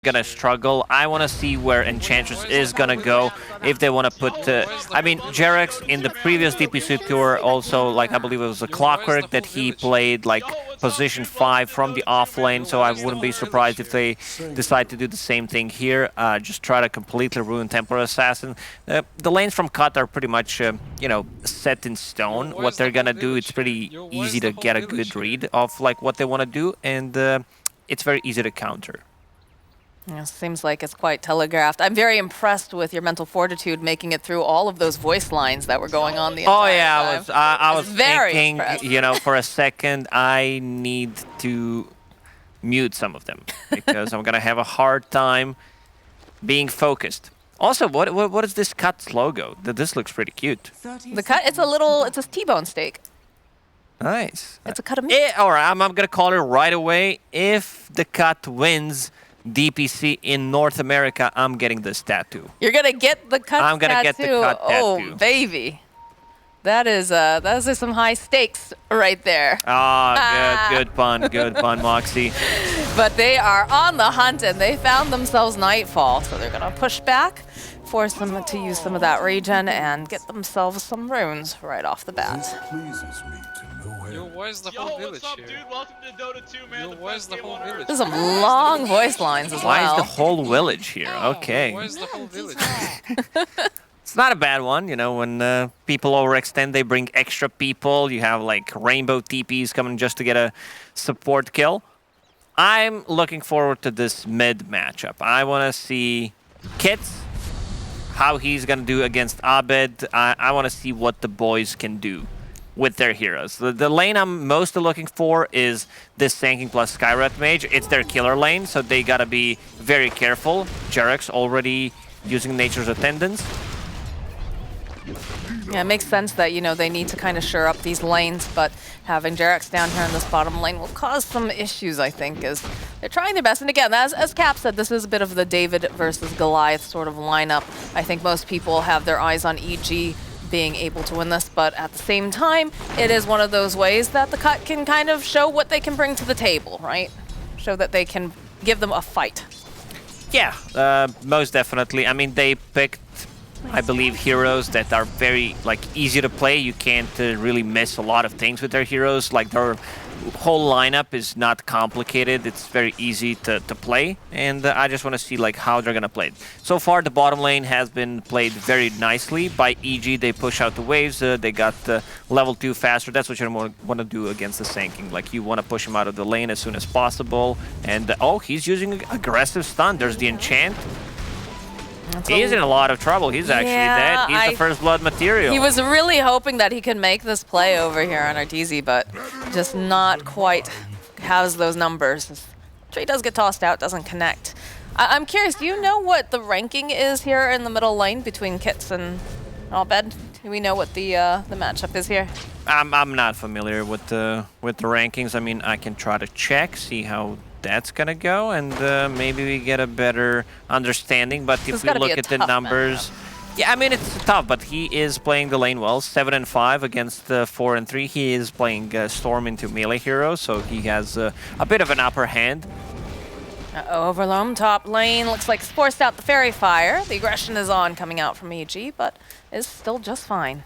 gonna struggle. I want to see where Enchantress is gonna go if they want to put. I mean, Jerex in the previous DPC tour also, like I believe it was a Clockwork that he played like position 5 from the off lane. So I wouldn't be surprised if they decide to do the same thing here. Just try to completely ruin Temporary Assassin. The lanes from Cut are pretty much, set in stone. What they're gonna do, it's pretty easy to get a good read of like what they want to do, and it's very easy to counter. Yeah, seems like it's quite telegraphed. I'm very impressed with your mental fortitude making it through all of those voice lines that were going on the entire time. I was very thinking, impressed. for a second, I need to mute some of them because I'm gonna have a hard time being focused. Also, what is this Cut's logo? This looks pretty cute. The cut, it's a T-bone steak. Nice. It's a cut of meat. All right, I'm gonna call it right away. If the Cut wins DPC in North America, I'm getting this tattoo. You're gonna get the cut. I'm gonna get the Cut tattoo. Oh, baby, that is some high stakes right there. Good pun, Moxie. But they are on the hunt and they found themselves Nightfall, so they're gonna push back, force them to use some of that regen and get themselves some runes right off the bat. Yo, where's the whole village what's up, here? dude? Welcome to Dota2, man. Yo, where's the whole village? There's some long voice lines as Why is well. the whole village here? Okay. Where's the whole village? It's not a bad one, when people overextend, they bring extra people. You have like rainbow TPs coming just to get a support kill. I'm looking forward to this mid matchup. I want to see Kits, how he's going to do against Abed. I want to see what the boys can do with their heroes. The lane I'm mostly looking for is this Sanking plus Skyrat Mage. It's their killer lane, so they gotta be very careful. Jerex already using Nature's Attendance. Yeah, it makes sense that, they need to kind of shore up these lanes, but having Jerex down here in this bottom lane will cause some issues, I think, as they're trying their best. And again, as Cap said, this is a bit of the David versus Goliath sort of lineup. I think most people have their eyes on EG being able to win this, but at the same time, it is one of those ways that the Cut can kind of show what they can bring to the table, right? Show that they can give them a fight. Yeah, most definitely. I mean, they picked, I believe, heroes that are very easy to play. You can't really miss a lot of things with their heroes. Like their whole lineup is not complicated. It's very easy to play, and I just want to see how they're gonna play it. So far, the bottom lane has been played very nicely by EG. They push out the waves. They got level 2 faster. That's what you want to do against the Sanking. You want to push him out of the lane as soon as possible. And he's using aggressive stun. There's the enchant. He's in a lot of trouble. He's actually dead. He's the first blood material. He was really hoping that he could make this play over here on Arteezy, but just not quite has those numbers. Tree does get tossed out, doesn't connect. I'm curious, do you know what the ranking is here in the middle lane between Kits and Albed? Do we know what the matchup is here? I'm not familiar with the rankings. I mean, I can try to check, see how that's gonna go, and maybe we get a better understanding. But if we look at the numbers, yeah, I mean it's tough. But he is playing the lane well, 7 and 5 against 4 and 3. He is playing Storm into melee hero, so he has a bit of an upper hand. Overloam top lane looks like forced out the Fairy Fire. The aggression is on coming out from EG, but is still just fine.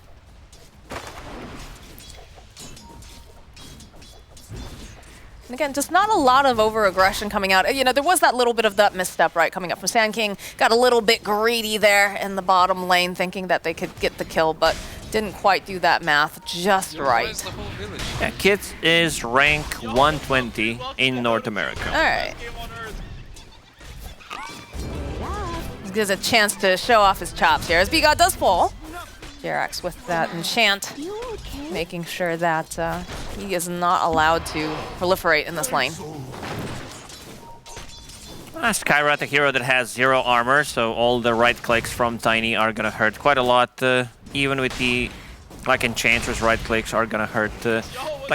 And again, just not a lot of over-aggression coming out. There was that little bit of that misstep, right, coming up from Sand King. Got a little bit greedy there in the bottom lane, thinking that they could get the kill, but didn't quite do that math just right. Yeah, Kits is rank 120 in North America. All right. Gives a chance to show off his chops here as B-God does fall. Jerex with that enchant, making sure that he is not allowed to proliferate in this lane. Skyrat, a hero that has 0 armor, so all the right clicks from Tiny are gonna hurt quite a lot. Even with the Enchantress right clicks are gonna hurt.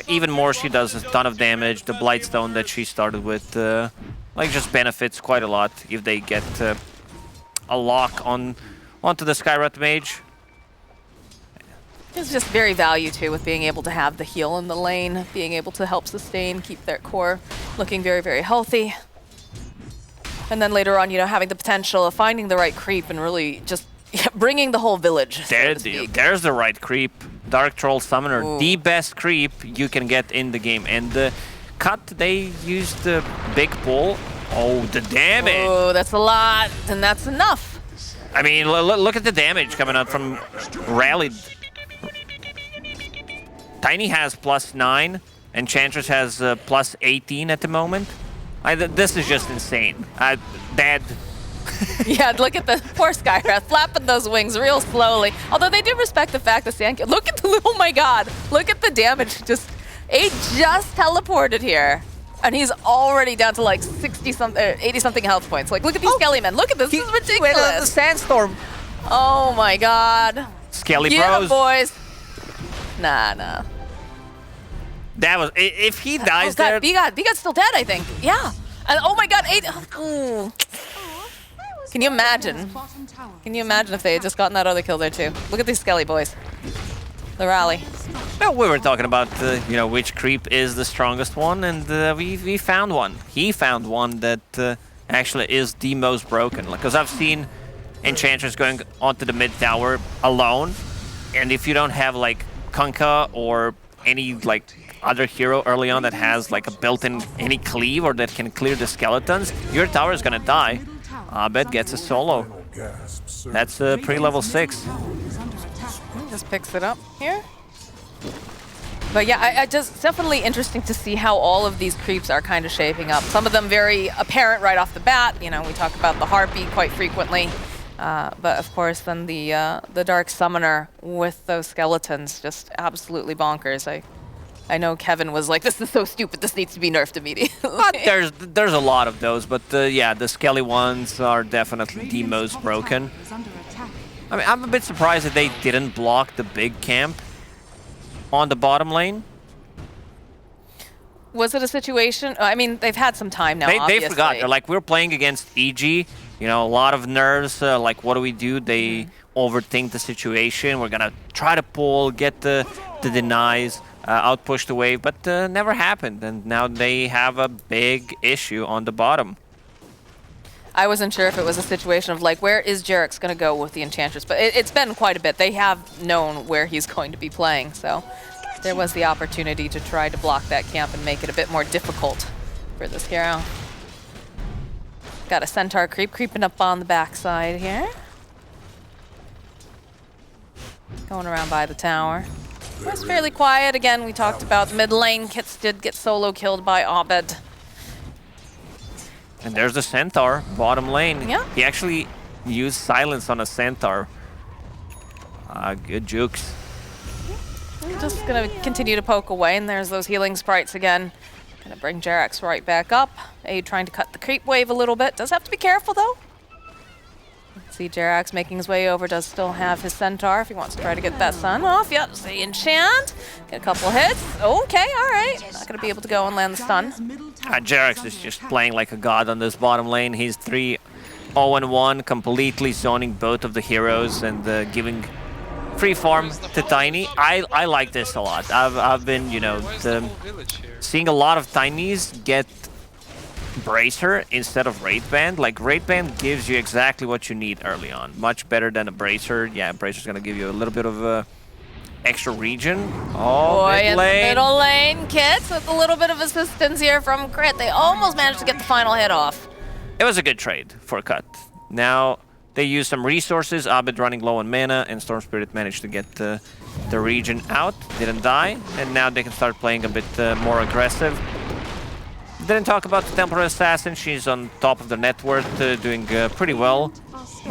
Even more, she does a ton of damage. The Blightstone that she started with just benefits quite a lot if they get a lock onto the Skyrat Mage. It's just very value too with being able to have the heal in the lane, being able to help sustain, keep their core looking very, very healthy. And then later on, you know, having the potential of finding the right creep and really just bringing the whole village. There's the right creep. Dark Troll Summoner, Ooh. the best creep you can get in the game. And the cut, they used the big pull. Oh, the damage! Oh, that's a lot, and that's enough. I mean, look at the damage coming out from Rallied. Tiny has +9, Enchantress has +18 at the moment. This is just insane. Bad. Yeah, look at the poor Skywrath flapping those wings real slowly. Although they do respect the fact that look at the, oh my god, look at the damage. He just teleported here. And he's already down to like 60-something, 80-something health points. Like, look at these Skelly men. Look at this. This is ridiculous. The sandstorm. Oh my god. Skelly Yeah, bros. boys. Nah. That was, if he dies oh god, there. B-God's still dead, I think. Yeah. And oh my god, 8. Ooh. Can you imagine? Can you imagine if they had just gotten that other kill there too? Look at these Skelly boys. The rally. Well, we were talking about, you know, which creep is the strongest one, and we found one. He found one that actually is the most broken. Because I've seen Enchantress going onto the mid tower alone, and if you don't have like Kunkka or any like other hero early on that has like a built-in any cleave or that can clear the skeletons, your tower is gonna die. Abed gets a solo. That's pre-level 6. Just picks it up here. But yeah, it's definitely interesting to see how all of these creeps are kind of shaping up. Some of them very apparent right off the bat. You know, we talk about the Harpy quite frequently. But of course, then the Dark Summoner with those skeletons, just absolutely bonkers. I know Kevin was like, this is so stupid, this needs to be nerfed immediately. But there's a lot of those, but yeah, the Skelly ones are definitely the most broken. I mean, I'm a bit surprised that they didn't block the big camp on the bottom lane. Was it a situation? I mean, they've had some time now, They forgot. They're like, we're playing against EG, you know, a lot of nerves, like, what do we do? They overthink the situation. We're gonna try to pull, get the denies, outpush the wave, but never happened. And now they have a big issue on the bottom. I wasn't sure if it was a situation of like, where is Jarek's going to go with the Enchantress? But it's been quite a bit. They have known where he's going to be playing, so there was the opportunity to try to block that camp and make it a bit more difficult for this hero. Got a Centaur creeping up on the backside here. Going around by the tower. It was fairly quiet. Again, we talked about mid lane. Kits did get solo killed by Abed. And there's the Centaur, bottom lane. Yeah. He actually used silence on a Centaur. Good jukes. I'm just gonna continue to poke away, and there's those healing sprites again. Gonna bring Jarex right back up. A trying to cut the creep wave a little bit. Does have to be careful though. See Jarex making his way over, does still have his Centaur if he wants to try to get that sun off. Yep, see enchant. Get a couple hits. Okay, alright. Not gonna be able to go and land the stun. Jarex is just playing like a god on this bottom lane. He's 3-0-1, completely zoning both of the heroes and giving free farm to Tiny. I like this a lot. I've been, you know, seeing a lot of Tinies get Bracer instead of Raid Band. Like, Raid Band gives you exactly what you need early on. Much better than a Bracer. Yeah, Bracer's gonna give you a little bit of extra region. Oh, Boy, mid in the lane. middle lane, Kits with a little bit of assistance here from Crit. They almost managed to get the final hit off. It was a good trade for Cut. Now, they used some resources. Abed running low on mana, and Storm Spirit managed to get the region out. Didn't die, and now they can start playing a bit more aggressive. Didn't talk about the Templar Assassin. She's on top of the net worth, doing pretty well.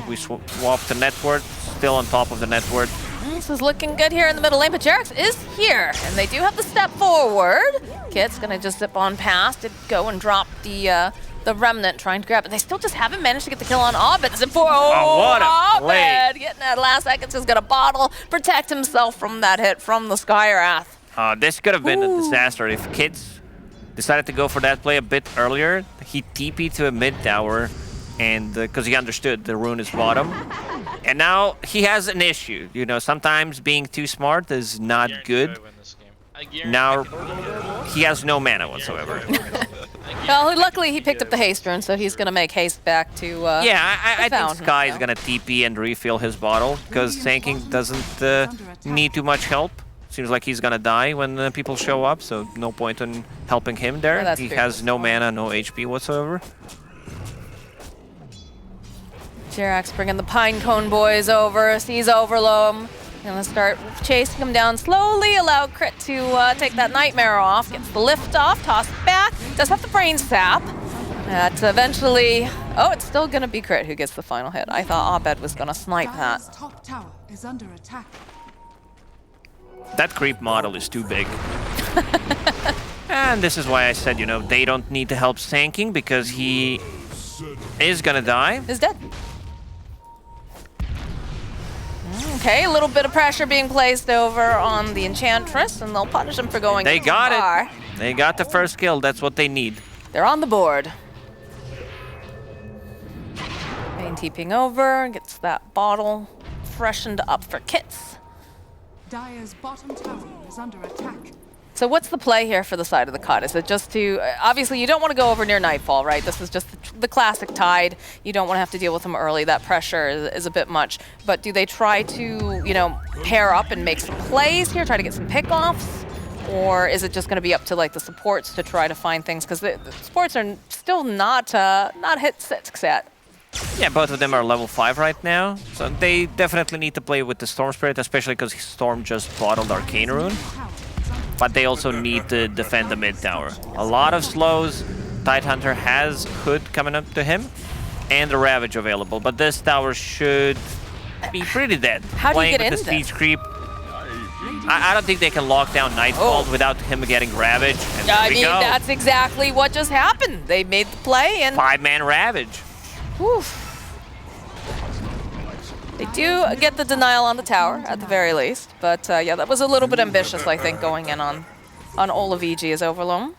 We swapped the net worth, still on top of the net worth. This is looking good here in the middle lane, but Jarex is here, and they do have the step forward. Kit's gonna just zip on past and go and drop the Remnant, trying to grab it. They still just haven't managed to get the kill on Abed. Zip forward. Oh, what a play. Abed getting that last seconds. He's gonna bottle, protect himself from that hit from the Skywrath. This could have been a disaster if Kids decided to go for that play a bit earlier. He TP'd to a mid tower, and because he understood the rune is bottom. And now he has an issue. You know, sometimes being too smart is not good. Now he has no mana whatsoever. Well, luckily he picked up the haste rune, so he's going to make haste back to Yeah, I think fountain, Sky is so. gonna TP and refill his bottle, because tanking doesn't need too much help. Seems like he's gonna die when people show up, so no point in helping him there. Yeah, that's He true. has no mana, no HP whatsoever. Jerax bringing the Pinecone boys over, sees Overloam. Gonna start chasing him down slowly, allow Crit to take that Nightmare off, gets the lift off, toss it back, does have the Brain Sap. That eventually, oh, it's still gonna be Crit who gets the final hit. I thought Abed was gonna snipe that. Dire's top tower is under attack. That creep model is too big. And this is why I said, you know, they don't need to help tanking, because he is gonna die. Is dead. Okay, a little bit of pressure being placed over on the Enchantress, and they'll punish him for going They too got far. it. They got the first kill. That's what they need. They're on the board. Bane TPing over, gets that bottle freshened up for Kits. Dire's bottom tower is under attack. So what's the play here for the side of the cut? Is it just to, obviously you don't want to go over near Nightfall, right? This is just the classic Tide. You don't want to have to deal with them early. That pressure is a bit much. But do they try to, you know, pair up and make some plays here, try to get some pickoffs? Or is it just going to be up to like the supports to try to find things? Because the supports are still not hit set. Yeah, both of them are level 5 right now, so they definitely need to play with the Storm Spirit, especially because Storm just bottled Arcane Rune. But they also need to defend the mid tower. A lot of slows. Tidehunter has Hood coming up to him, and the Ravage available, but this tower should be pretty dead. How do you get Playing with into the siege this? creep. I don't think they can lock down Nightfall without him getting Ravage. And I there we mean, go. that's exactly what just happened. They made the play and 5-man Ravage. whew. They do get the denial on the tower, at the very least. But yeah, that was a little bit ambitious, I think, going in on Olaf EG as Overloam.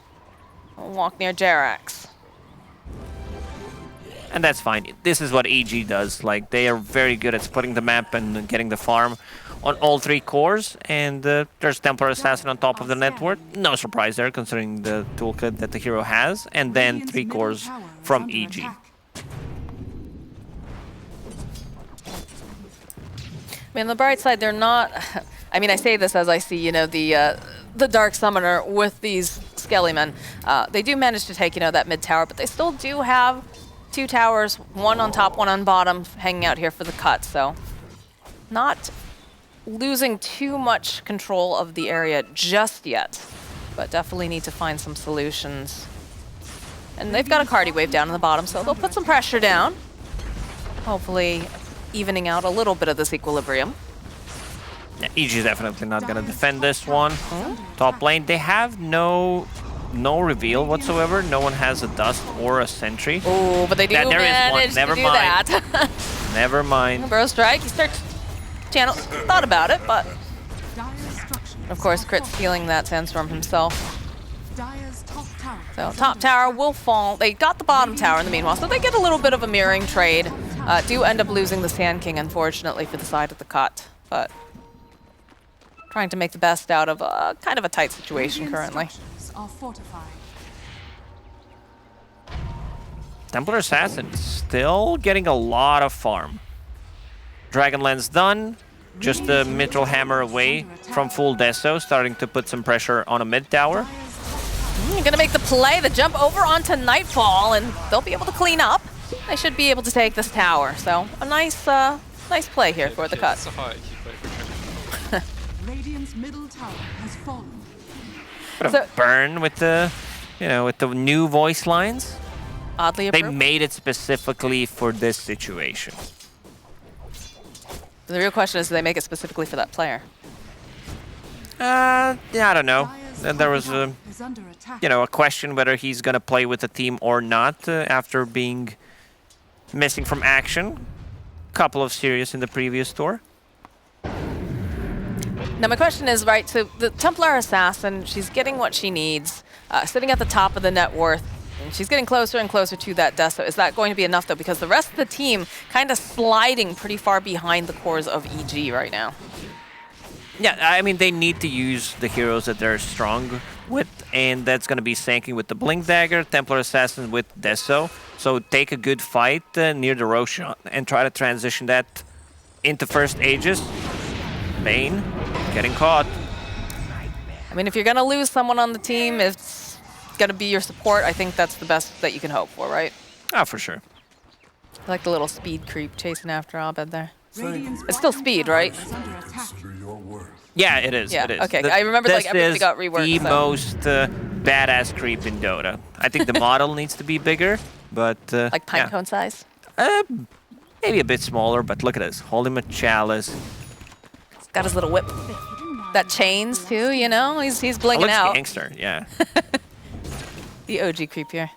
We'll walk near Jerax. And that's fine. This is what EG does. Like, they are very good at splitting the map and getting the farm on all 3 cores. And there's Templar Assassin on top of the network. No surprise there, considering the toolkit that the hero has. And then Radiant's 3 middle cores tower is from under EG. attack. I mean, on the bright side, they're not. I mean, I say this as I see, you know, the Dark Summoner with these Skelly men. They do manage to take, you know, that mid tower, but they still do have 2 towers, one on top, one on bottom, hanging out here for the cut. So, not losing too much control of the area just yet, but definitely need to find some solutions. And they've got a Cardi Wave down in the bottom, so they'll put some pressure down. Hopefully, evening out a little bit of this equilibrium. Yeah, EG is definitely not going to defend this one. Top lane, they have no reveal whatsoever. No one has a Dust or a Sentry. Oh, but they do Yeah, there is one. manage Never to do mind. that. Never mind. Burrow Strike, he starts channel, thought about it, but Dire's structures of course are Crit's stealing that Sandstorm himself. Dire's top tower. So is top under tower attack. will fall. They got the bottom tower in the meanwhile, so they get a little bit of a mirroring trade. Do end up losing the Sand King, unfortunately, for the side of the cut, but trying to make the best out of kind of a tight situation Radiant currently. structures are fortified. Templar Assassin still getting a lot of farm. Dragonlance done. Just the Mithril Hammer away from full Deso, starting to put some pressure on a mid tower. Gonna make the play, the jump over onto Nightfall, and they'll be able to clean up. They should be able to take this tower, so a nice play here for the cut. It's a high keep by Radiant's middle tower has fallen. Bit of So- burn with the, you know, with the new voice lines. Oddly They appropriate. made it specifically for this situation. The real question is, do they make it specifically for that player? Yeah, I don't know. Dire's And there top was tower is under attack. you know, a question whether he's gonna play with the team or not after being missing from action. Couple of serious in the previous tour. Now my question is, right, so the Templar Assassin, she's getting what she needs, sitting at the top of the net worth, and she's getting closer and closer to that Deso. Is that going to be enough, though? Because the rest of the team kind of sliding pretty far behind the cores of EG right now. Yeah, I mean, they need to use the heroes that they're strong with and that's going to be Sanking with the Blink Dagger, Templar Assassin with Deso. So take a good fight near the Roshan and try to transition that into first Aegis. Bane getting caught. I mean, if you're going to lose someone on the team, it's going to be your support. I think that's the best that you can hope for, right? Ah, for sure. I like the little speed creep chasing after Abed there. Radiant's It's still bottom speed, tower right? is under attack. Yeah, it is. Yeah, It is. okay. I remember, like, This everything is got reworked, the so. most badass creep in Dota. I think the model needs to be bigger, but Like yeah. pinecone size? Maybe a bit smaller. But look at this, holding a chalice. He's got his little whip. That chains, too, you know? He's blinging Looks out. gangster, yeah. The OG creep here.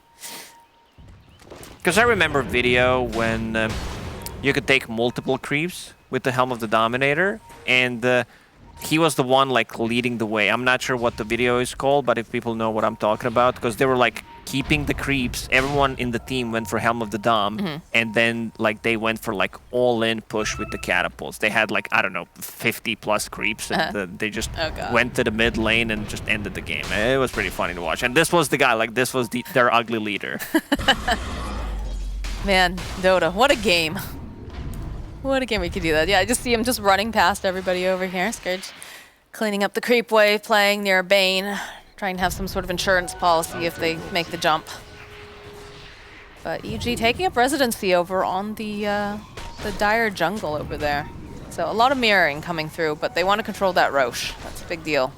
Because I remember video when you could take multiple creeps with the Helm of the Dominator, and he was the one like leading the way. I'm not sure what the video is called, but if people know what I'm talking about, because they were like keeping the creeps. Everyone in the team went for Helm of the Dom, and then like they went for like all-in push with the catapults. They had like, I don't know, 50 plus creeps, and they just went to the mid lane and just ended the game. It was pretty funny to watch. And this was the guy, like this was their ugly leader. Man, Dota, what a game. What a game we could do that. Yeah, I just see him just running past everybody over here. Scourge cleaning up the creep wave, playing near Bane, trying to have some sort of insurance policy if they make the jump. But EG taking up residency over on the dire jungle over there. So a lot of mirroring coming through, but they want to control that Roche. That's a big deal.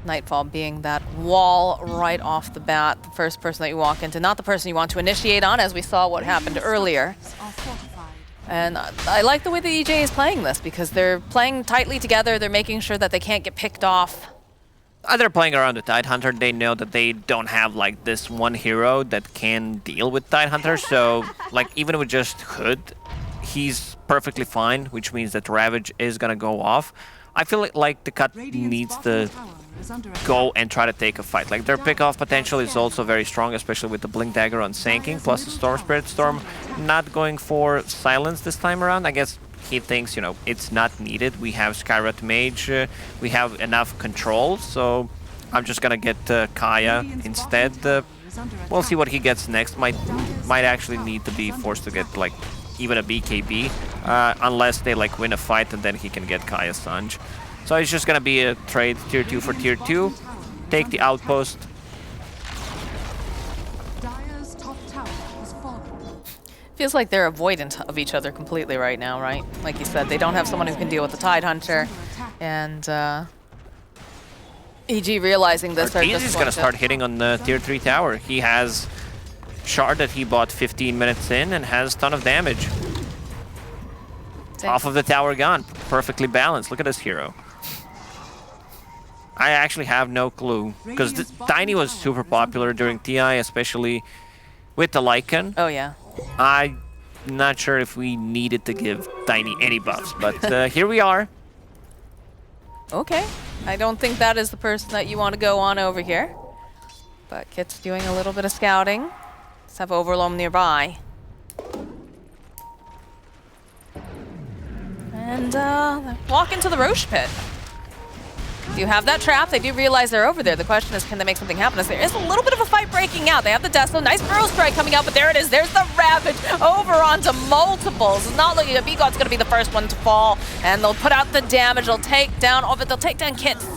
Nightfall being that wall right off the bat, the first person that you walk into, not the person you want to initiate on, as we saw what happened earlier. Are fortified. And I like the way that EJ is playing this, because they're playing tightly together, they're making sure that they can't get picked off. They're playing around the Tidehunter. They know that they don't have like this one hero that can deal with Tidehunter, so like even with just Hood, he's perfectly fine, which means that Ravage is gonna go off. I feel like the cut Radiant's needs bottom to tower is under attack. go and try to take a fight. Like their pick-off potential is also very strong, especially with the Blink Dagger on Sanking, plus the Storm Spirit Storm. Not going for Silence this time around. I guess he thinks, you know, it's not needed. We have Skyrot Mage, we have enough control, so I'm just gonna get Kaya Radiant's instead. bottom tower is under We'll attack. see what he gets next. Might actually need to be forced to get like even a BKB, unless they like win a fight and then he can get Kaya Sanj. So it's just gonna be a trade tier 2 for tier 2. Take the outpost. Dire's top tower has fallen. Feels like they're avoidant of each other completely right now, right? Like you said, they don't have someone who can deal with the Tidehunter, and EG realizing this, they're He's just just going gonna to start hitting on the tier 3 tower. He has Shard that he bought 15 minutes in and has a ton of damage. Half of the tower gone. Perfectly balanced. Look at this hero. I actually have no clue, because Tiny was super popular during TI, especially with the Lycan. Oh, yeah. I'm not sure if we needed to give Tiny any buffs, but here we are. Okay. I don't think that is the person that you want to go on over here. But Kit's doing a little bit of scouting. Let's have Overloam nearby. And walk into the Roche pit. You have that trap. They do realize they're over there. The question is, can they make something happen? As there is a little bit of a fight breaking out. They have the Deso. Nice Burrow Strike coming out, but there it is. There's the Ravage over onto multiples. It's not looking at Begod's going to be the first one to fall. And they'll put out the damage. They'll take down all of it. They'll take down Kits.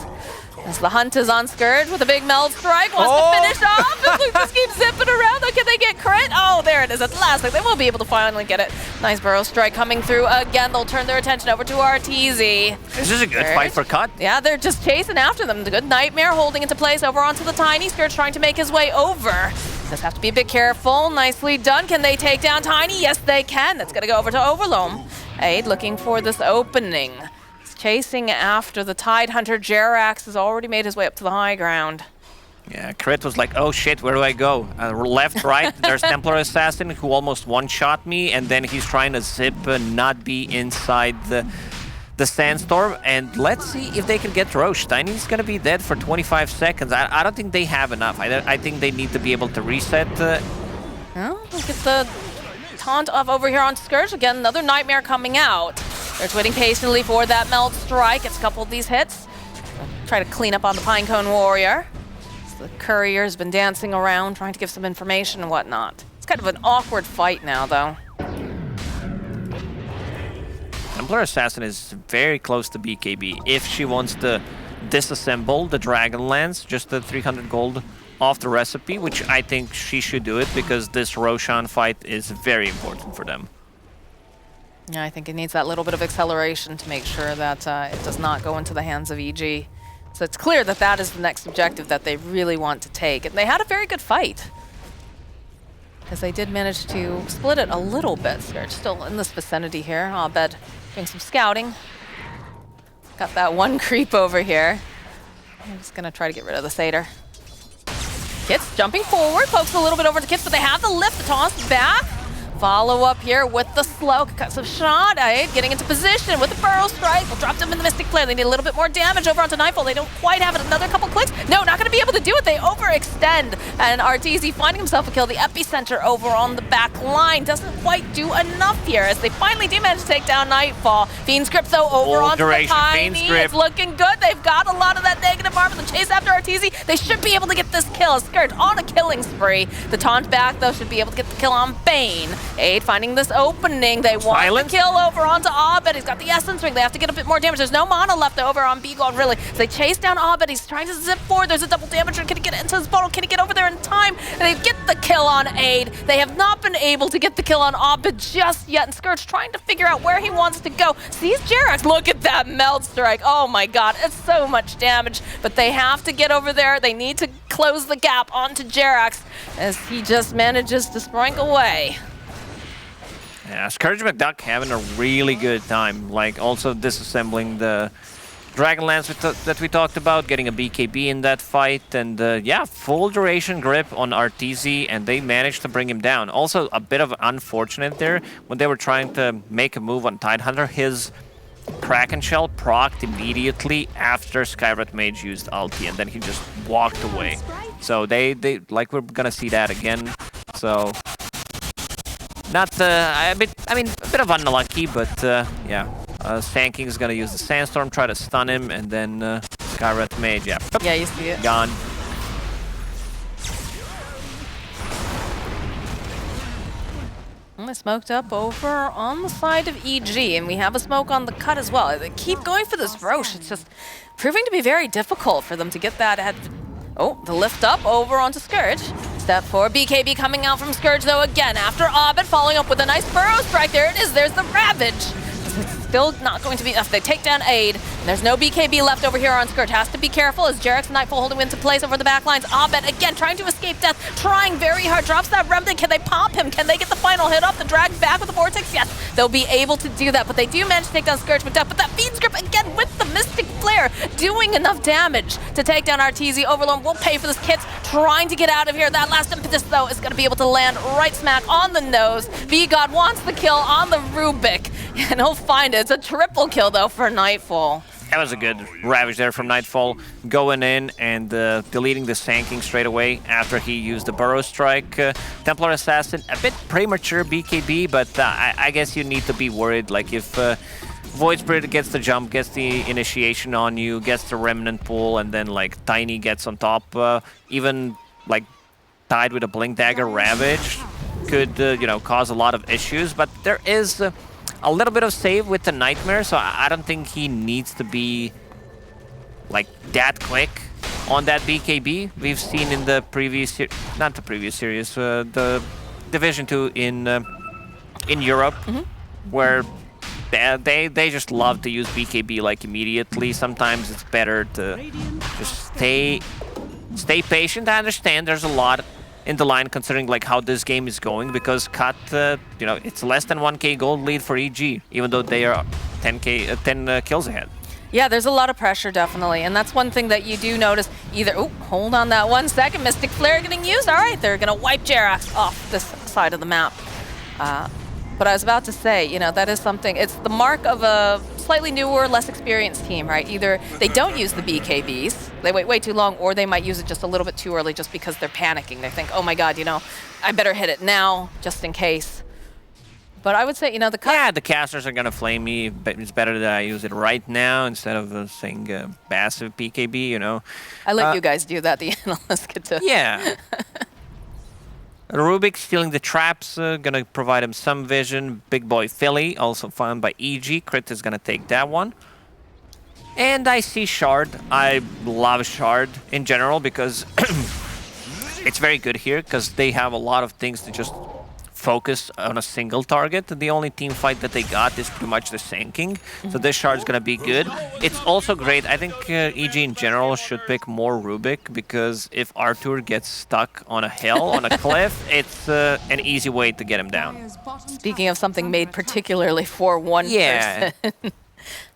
As the hunt is on Scourge with a big meld strike. Wants to finish off. And Luke just keeps zipping around. Oh, can they get crit? Oh, there it is. At the last click. They will be able to finally get it. Nice Burrow Strike coming through again. They'll turn their attention over to RTZ. This is a good fight for Cut. Yeah, they're just chasing after them. The good Nightmare holding into place over onto the Tiny. Scourge trying to make his way over. Just have to be a bit careful. Nicely done. Can they take down Tiny? Yes, they can. That's going to go over to Overloam. Aid looking for this opening. Chasing after the Tidehunter. Jerax has already made his way up to the high ground. Yeah, Crit was like, oh shit, where do I go? Left, right, there's Templar Assassin who almost one-shot me, and then he's trying to zip and not be inside the Sandstorm. And let's see if they can get Roche. Tiny's gonna be dead for 25 seconds. I don't think they have enough. I think they need to be able to reset. Oh, look at the taunt off over here on Scourge. Again, another Nightmare coming out. They're waiting patiently for that Meld Strike. It's a couple of these hits. Try to clean up on the Pinecone Warrior. So the Courier's been dancing around, trying to give some information and whatnot. It's kind of an awkward fight now, though. Templar Assassin is very close to BKB. If she wants to disassemble the Dragonlance, just the 300 gold off the recipe, which I think she should do it because this Roshan fight is very important for them. Yeah, I think it needs that little bit of acceleration to make sure that it does not go into the hands of EG. So it's clear that that is the next objective that they really want to take. And they had a very good fight, because they did manage to split it a little bit. Scourge still in this vicinity here. Abed doing some scouting. Got that one creep over here. I'm just gonna try to get rid of the Satyr. Kits jumping forward, pokes a little bit over to Kits, but they have the lift, the toss back. Follow up here with the slow cuts of shot. Getting into position with the Burrow Strike. Will drop them in the Mystic Flare. They need a little bit more damage over onto Nightfall. They don't quite have it. Another couple clicks. No, not going to be able to do it. They overextend. And RTZ finding himself a kill. The epicenter over on the back line doesn't quite do enough here as they finally do manage to take down Nightfall. Fiend's Grip, though, over onto the Tiny. It's looking good. They've got a lot of that negative armor. The chase after RTZ. They should be able to get this kill. Scourge on a killing spree. The taunt back, though, should be able to get the kill on Bane. Aid finding this opening. They want the kill over onto Abed. He's got the Essence Ring. They have to get a bit more damage. There's no mana left over on Begon, really. So they chase down Abed. He's trying to zip forward. There's a double damager. Can he get into his bottle? Can he get over there in time? And they get the kill on Aid. They have not been able to get the kill on Abed just yet. And Scourge trying to figure out where he wants to go. Sees Jerax. Look at that Meld Strike. Oh my god. It's so much damage. But they have to get over there. They need to close the gap onto Jerax as he just manages to sprink away. Yeah, Scourge McDuck having a really good time, like also disassembling the Dragonlance that we talked about, getting a BKB in that fight, and yeah, full duration grip on RTZ, and they managed to bring him down. Also, a bit of unfortunate there, when they were trying to make a move on Tidehunter, his Kraken Shell procced immediately after Skywrath Mage used ulti, and then he just walked away. So they like, we're gonna see that again, so... Not, a bit of unlucky, but yeah. Sand is gonna use the Sandstorm, try to stun him, and then Skywrath Mage, yeah. Yeah, you see it. Gone. And they smoked up over on the side of EG, and we have a smoke on the cut as well. They keep going for this Roche. It's just proving to be very difficult for them to get that head. Oh, the lift up over onto Scourge. Step 4, BKB coming out from Scourge, though, again, after Abed following up with a nice Burrow Strike. There it is, there's the Ravage. It's still not going to be enough. They take down Aid, and there's no BKB left over here on Scourge. Has to be careful as Jerax and Nightfall holding him into place over the back lines. Abed, again, trying to escape death, trying very hard, drops that Remnant. Can they pop him? Can they get the final hit off the drag back with the Vortex? Yes, they'll be able to do that, but they do manage to take down Scourge McDuck, but that Fiend's Grip, again, with the Mystic Flare, doing enough damage to take down RTZ. Overlord will pay for this kit, trying to get out of here. That last impetus, though, is going to be able to land right smack on the nose. V-God wants the kill on the Rubik, and he'll find it. It's a triple kill, though, for Nightfall. That was a good Ravage there from Nightfall, going in and deleting the Sand King straight away after he used the Burrow Strike. Templar Assassin, a bit premature BKB, but I guess you need to be worried. Like if Void Spirit gets the jump, gets the initiation on you, gets the Remnant pull, and then like Tiny gets on top, even like tied with a Blink Dagger Ravage could you know, cause a lot of issues. But there is a little bit of save with the Nightmare, so I don't think he needs to be like that quick on that BKB. We've seen in the previous, not the previous series, the Division 2 in Europe, where they just love to use BKB like immediately. Sometimes it's better to just stay patient. I understand there's a lot in the line considering like how this game is going, because Cut, you know, it's less than 1k gold lead for EG, even though they are 10 kills ahead. Yeah, there's a lot of pressure, definitely, and that's one thing that you do notice. Either, oh, hold on that 1 second, Mystic Flare getting used. All right, they're gonna wipe Jerax off this side of the map. But I was about to say, you know, that is something, it's the mark of a slightly newer, less experienced team, right? Either they don't use the BKBs, they wait way too long, or they might use it just a little bit too early just because they're panicking. They think, oh my god, you know, I better hit it now, just in case. But I would say, you know, the cut. Yeah, the casters are gonna flame me, but it's better that I use it right now instead of saying passive PKB, you know. I let you guys do that. The analysts get to. Yeah. Rubik stealing the traps, gonna provide him some vision. Big boy Philly, also found by EG. Crit is gonna take that one. And I see Shard. I love Shard in general because it's very good here because they have a lot of things to just focus on a single target. The only team fight that they got is pretty much the Sanking. So this Shard's gonna be good. It's also great. I think EG in general should pick more Rubik because if Arthur gets stuck on a hill, on a cliff, it's an easy way to get him down. Dire's bottom Speaking tower of something is made under attack. particularly for one Yeah. person.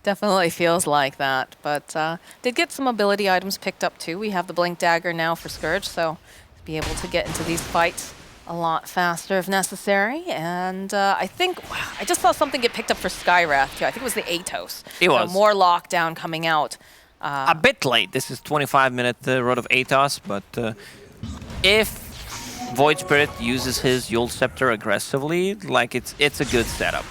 Definitely feels like that. But did get some ability items picked up too. We have the Blink Dagger now for Scourge, so be able to get into these fights a lot faster if necessary. And I think, wow, I just saw something get picked up for Skywrath too. I think it was the Atos. It was. So more lockdown coming out. A bit late. This is 25-minute Road of Atos, but if Void Spirit uses his Yule Scepter aggressively, like it's a good setup.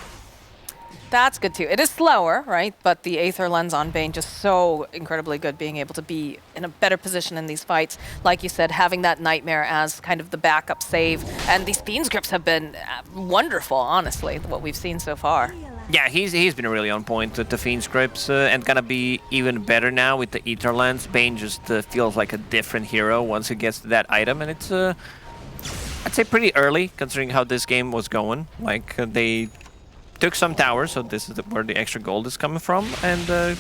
That's good too. It is slower, right? But the Aether Lens on Bane just so incredibly good, being able to be in a better position in these fights. Like you said, having that Nightmare as kind of the backup save. And these Fiend's Grips have been wonderful, honestly, what we've seen so far. Yeah, he's been really on point with the Fiend Scripts and gonna be even better now with the Ether Lens. Bane just feels like a different hero once he gets to that item, and it's I'd say pretty early considering how this game was going. Like they took some towers, so this is where the extra gold is coming from, and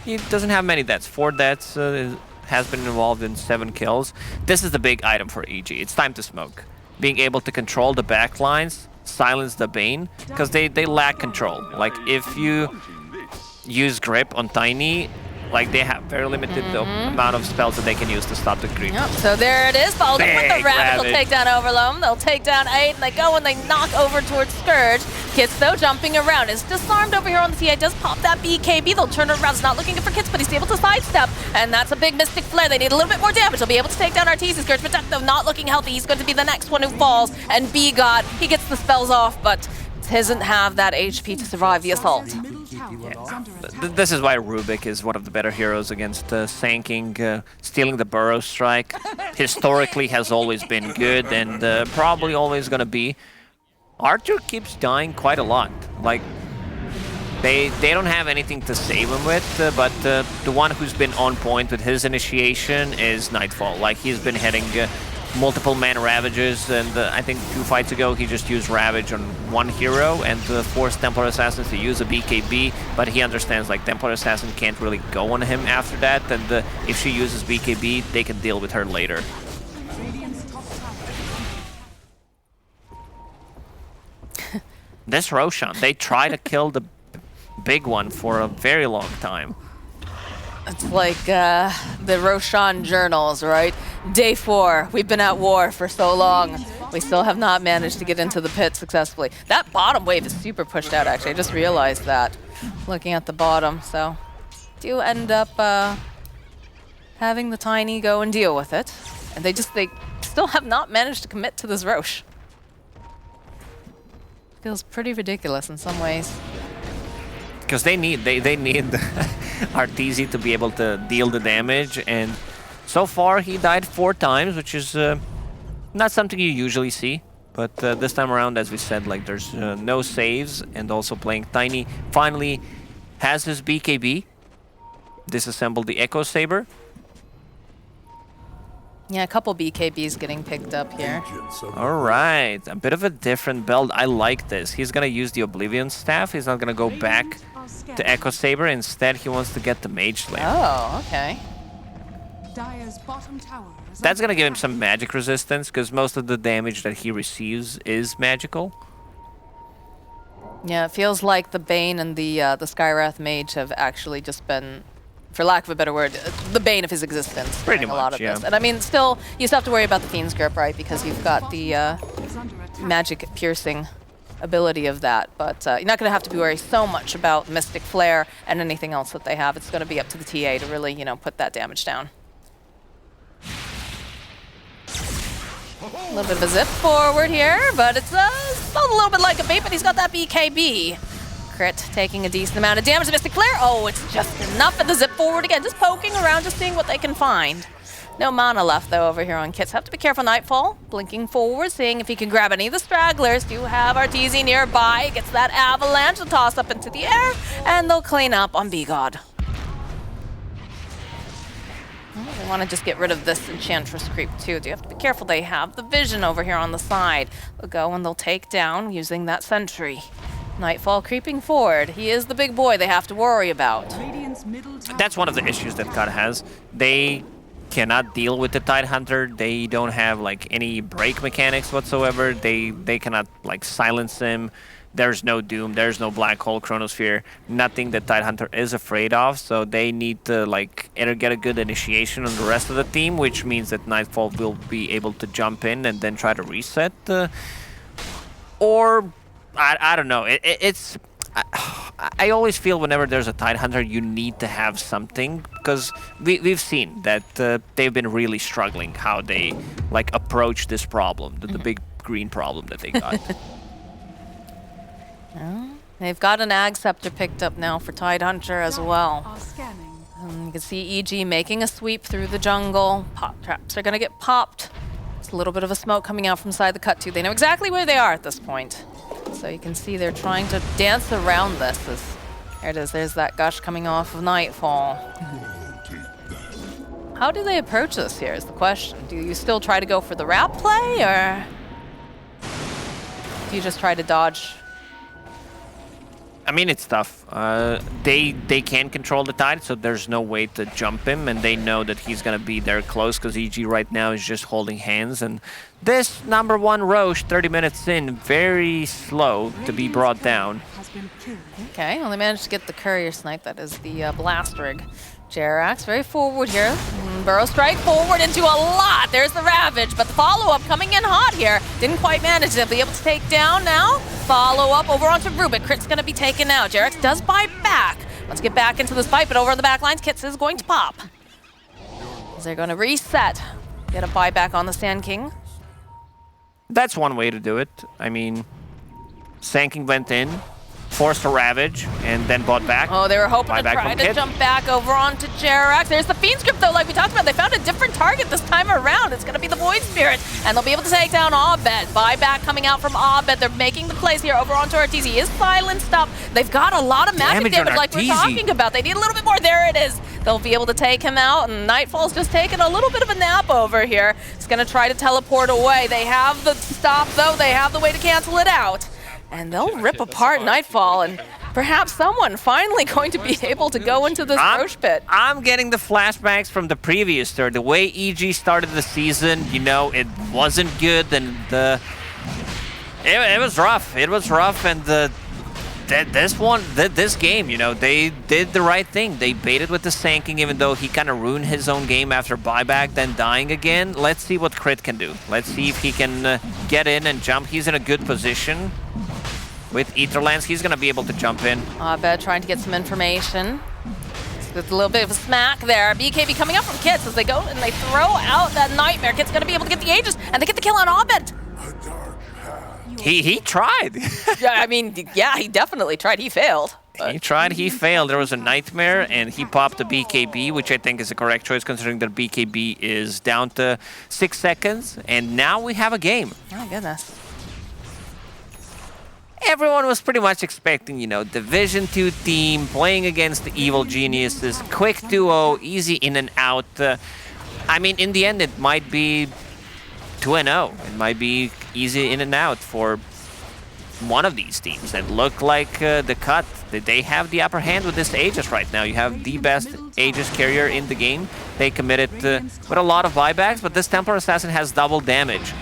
he doesn't have many deaths. 4 deaths, has been involved in 7 kills. This is the big item for EG. It's time to smoke. Being able to control the backlines, silence the Bane, because they lack control. Like if you use Grip on Tiny, like they have very limited amount of spells that they can use to stop the creep. Yep, so there it is, followed up with the Big Ravage. They'll Ravage. take down Overloam, they'll take down 8, and they go and they knock over towards Scourge. Kits, though, jumping around. Is disarmed over here on the TI, does pop that BKB. They'll turn it around, it's not looking good for Kits, but he's able to sidestep, and that's a big Mystic Flare. They need a little bit more damage. They'll be able to take down Arteezy. Scourge Protect, though, not looking healthy. He's going to be the next one who falls, and B-God, he gets the spells off, but doesn't have that HP to survive the assault. Dire's middle tower is under attack. This is why Rubik is one of the better heroes against Sanking. Stealing the Burrow Strike historically has always been good and probably always gonna be. Arthur keeps dying quite a lot. Like they don't have anything to save him with, but the one who's been on point with his initiation is Nightfall. Like he's been hitting multiple man Ravages, and I think 2 fights ago he just used Ravage on one hero and forced Templar Assassins to use a BKB, but he understands like Templar Assassin can't really go on him after that, and if she uses BKB, they can deal with her later. Radiant's top tower is under This Roshan, they try to kill the big one for a very long time. It's like the Roshan journals, right? Day 4, we've been at war for so long. We still have not managed to get into the pit successfully. That bottom wave is super pushed out, actually. I just realized that looking at the bottom. So do end up having the Tiny go and deal with it. And they still have not managed to commit to this Rosh. Feels pretty ridiculous in some ways. Because they need Arteezy to be able to deal the damage, and so far he died 4 times, which is not something you usually see. But this time around, as we said, like there's no saves, and also playing Tiny finally has his BKB. Disassembled the Echo Saber. Yeah, a couple BKBs getting picked up here. All right, a bit of a different build. I like this. He's gonna use the Oblivion Staff. He's not gonna go back to Echo Saber. Instead, he wants to get the Mage Slayer. Oh, okay. Dire's bottom tower is That's under gonna give him attack. some magic resistance, because most of the damage that he receives is magical. Yeah, it feels like the Bane and the Skywrath Mage have actually just been, for lack of a better word, the bane of his existence. Pretty during a lot much, of yeah. this. And I mean, still, you still have to worry about the Fiend's Grip, right? Because you've got the Is under attack. magic piercing ability of that. But you're not going to have to be worried so much about Mystic Flare and anything else that they have. It's going to be up to the TA to really, put that damage down. A little bit of a zip forward here, but it's a little bit like a bait, but he's got that BKB. Crit taking a decent amount of damage. Mystic Flare, oh, it's just enough of the zip forward again. Just poking around, just seeing what they can find. No mana left, though, over here on Kits. Have to be careful, Nightfall. Blinking forward, seeing if he can grab any of the stragglers. Do have Arteezy nearby. Gets that avalanche, the toss up into the air, and they'll clean up on B-God. They want to just get rid of this Enchantress creep, too. You have to be careful. They have the vision over here on the side. They'll go and they'll take down using that sentry. Nightfall creeping forward. He is the big boy they have to worry about. That's one of the issues that CUD has. They cannot deal with the Tidehunter. They don't have like any break mechanics whatsoever. They cannot like silence him. There's no Doom, there's no Black Hole, Chronosphere, nothing that Tidehunter is afraid of, so they need to like either get a good initiation on the rest of the team, which means that Nightfall will be able to jump in and then try to reset, or I don't know. I always feel whenever there's a Tidehunter, you need to have something, because we've seen that they've been really struggling how they like approach this problem, the big green problem that they got. They've got an Ag Scepter picked up now for Tidehunter as well. Are scanning. You can see EG making a sweep through the jungle. Pop traps are going to get popped. There's a little bit of a smoke coming out from side the cut too. They know exactly where they are at this point. So you can see they're trying to dance around this. There it is. There's that gush coming off of Nightfall. How do they approach this here is the question. Do you still try to go for the wrap play, or do you just try to dodge? I mean, it's tough. They can control the Tide, so there's no way to jump him, and they know that he's gonna be there close, because EG right now is just holding hands, and this number 1 Roche, 30 minutes in, very slow to be brought down. Has been killed. Okay, well, they managed to get the courier snipe. That is the blast rig. Jerax very forward here. Burrow strike forward into a lot. There's the Ravage, but the follow-up coming in hot here. Didn't quite manage to be able to take down now. Follow-up over onto Rubik. Crit's going to be taken out. Jerax does buy back. Let's get back into this fight, but over on the back lines, Kits is going to pop. They're going to reset. Get a buyback on the Sand King. That's one way to do it. I mean, Sand King went in, forced a Ravage, and then bought back. Oh, they were hoping to Buyback try from to Kit. jump back over onto Jerax. There's the Fiend Script, though, like we talked about. They found a different target this time around. It's going to be the Void Spirit, and they'll be able to take down Abed. Buyback coming out from Abed. They're making the plays here over onto Arteezy. He is silenced up. They've got a lot of magic Damage on damage like we're Arteezy. talking about. They need a little bit more. There it is. They'll be able to take him out, and Nightfall's just taking a little bit of a nap over here. He's going to try to teleport away. They have the stop, though. They have the way to cancel it out. And they'll rip apart Nightfall, and perhaps someone finally going to be able to go into this Roche pit. I'm getting the flashbacks from the previous tour. The way EG started the season, you know, it wasn't good, and it was rough. It was rough, and this game, you know, they did the right thing. They baited with the Sand King, even though he kind of ruined his own game after buyback, then dying again. Let's see what Crit can do. Let's see if he can get in and jump. He's in a good position. With Etherlands, he's going to be able to jump in. Abed trying to get some information. There's a little bit of a smack there. BKB coming up from Kits as they go and they throw out that Nightmare. Kits going to be able to get the Aegis, and they get the kill on Abed. He tried. Yeah, I mean, yeah, he definitely tried. He failed. He tried, he failed. There was a Nightmare, and he popped the BKB, which I think is the correct choice, considering that BKB is down to 6 seconds. And now we have a game. My goodness. Everyone was pretty much expecting, you know, Division 2 team playing against the Evil Geniuses, quick duo, easy in and out. I mean, in the end, it might be 2-0. It might be easy in and out for one of these teams that look like the cut. They have the upper hand with this Aegis right now. You have the best Aegis carrier in the game. They committed with a lot of buybacks, but this Templar Assassin has double damage